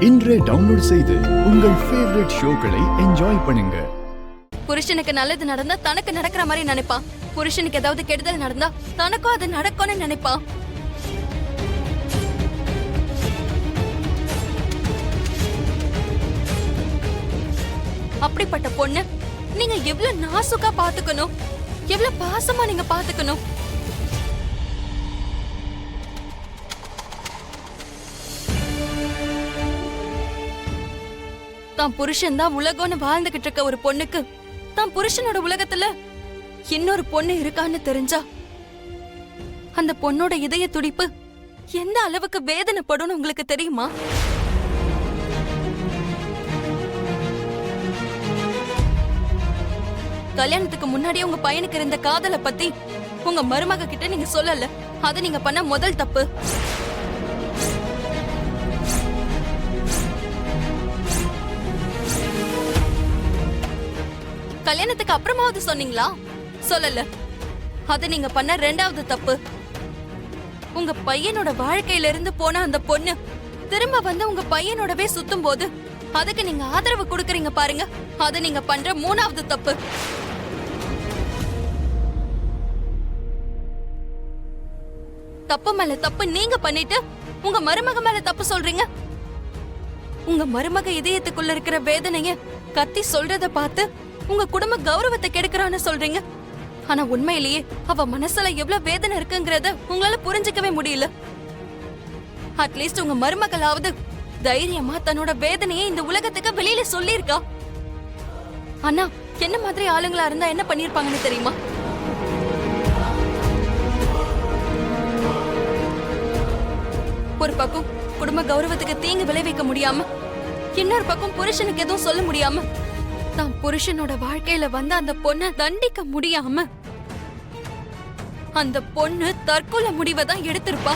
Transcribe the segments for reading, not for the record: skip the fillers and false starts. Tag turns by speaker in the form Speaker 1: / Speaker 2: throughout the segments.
Speaker 1: இன்றே டவுன்லோட் செய்து உங்கள் ஃபேவரட் ஷோக்களை என்ஜாய் பண்ணுங்க.
Speaker 2: புருஷனுக்கு நல்லது நடந்தா தனக்கு நடக்கிற மாதிரி நினைப்பான். புருஷனுக்கு ஏதாவது கெடுதல் நடந்தா தனக்கும் அது நடக்கும்னு நினைப்பான். அப்படிப்பட்ட பொண்ணு நீங்க எவ்வளவு நாசுக்கா பாத்துக்கணும், எவ்வளவு பாசமா நீங்க பாத்துக்கணும். தான் புருஷன் தான் உலகம்னு வாழ்ந்துகிட்டு இருக்க ஒரு பொண்ணுக்கு தான் புருஷனோட உலகத்துல இன்னொரு பொண்ணு இருக்கான்னு தெரிஞ்சா அந்த பொண்ணோட இதய துடிப்பு எந்த அளவுக்கு வேதனைப்படும் உங்களுக்கு தெரியுமா? கல்யாணத்துக்கு முன்னாடி உங்க பையனுக்கு இருந்த காதலை பத்தி உங்க மருமக கிட்ட நீங்க சொல்லல. அது நீங்க பண்ண முதல் தப்பு. கல்யாணத்துக்கு அப்புறமாவது சொன்னீங்களா? சொல்லல. அது நீங்க பண்ண ரெண்டாவது தப்பு. உங்க பையனோட வாழ்க்கையில இருந்து போன அந்த பொண்ணு திரும்ப வந்து உங்க பையனோடவே சுத்தும் போது அதுக்கு நீங்க ஆதரவு கொடுக்கறீங்க பாருங்க, அது நீங்க பண்ற மூணாவது தப்பு. தப்பு மேல தப்பு நீங்க பண்ணிட்டு உங்க மருமக மேல தப்பு சொல்றீங்க. உங்க மருமக இதயத்துக்குள்ள இருக்கிற வேதனைய கத்தி சொல்றத பார்த்து உங்க குடும்ப கௌரவத்தை கெடுக்கறான்னு சொல்றீங்க. ஆனா உண்மையிலேயே அவ மனசுல எவ்வளவு வேதனை இருக்குங்கறத உங்களால புரிஞ்சுக்கவே முடியல. அட்லீஸ்ட் உங்க மருமகளாவது தைரியமா தன்னோட வேதனையை இந்த உலகத்துக்கு வெளியில சொல்லியிருக்கா. ஆனா என்ன மாதிரி ஆளுங்களா இருந்தா என்ன பண்ணிருப்பாங்கன்னு தெரியுமா? ஒரு பக்கம் குடும்ப கௌரவத்துக்கு தீங்கு விளைவிக்க முடியாம, இன்னொரு பக்கம் புருஷனுக்கு எதுவும் சொல்ல முடியாம, தான் புருஷனோட வாழ்க்கையில வந்து அந்த பொண்ணை தண்டிக்க முடியாம அந்த பொண்ணு தற்கொலை முடிவை தான் எடுத்திருப்பா.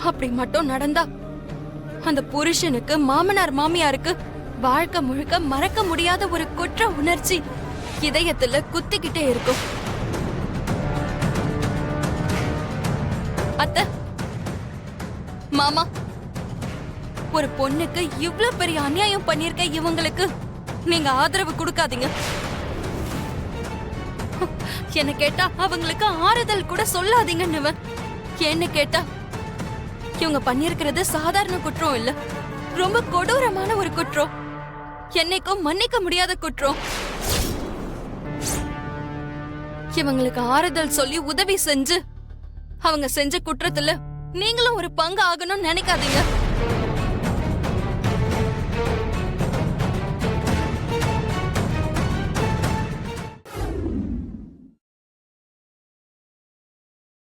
Speaker 2: அப்படி மட்டும் நடந்தா அந்த புருஷனுக்கு மாமனார் மாமியாருக்கு வாழ்க்கை முழுக்க மறக்க முடியாத ஒரு குற்ற உணர்ச்சி இதயத்துல குத்திக்கிட்டே இருக்கும். அத்தை, மாமா, ஒரு பொண்ணுக்கு இவ்ளோ பெரிய அநியாயம் பண்ணிருக்க இவங்களுக்கு நீங்க ஆதரவு கொடுக்காதீங்க. என்ன கேட்டா அவங்களுக்கு ஆறுதல் கூட சொல்லாதீங்கன்னு. என்ன கேட்டா இவங்க பண்ணிருக்கிறது சாதாரண குற்றம் இல்ல, ரொம்ப கொடூரமான ஒரு குற்றம், என்னைக்கும் மன்னிக்க முடியாத குற்றம். இவங்களுக்கு ஆறுதல் சொல்லி உதவி செஞ்சு அவங்க செஞ்ச குற்றத்துல நீங்களும் ஒரு பங்கு ஆகணும்னு நினைக்காதீங்க.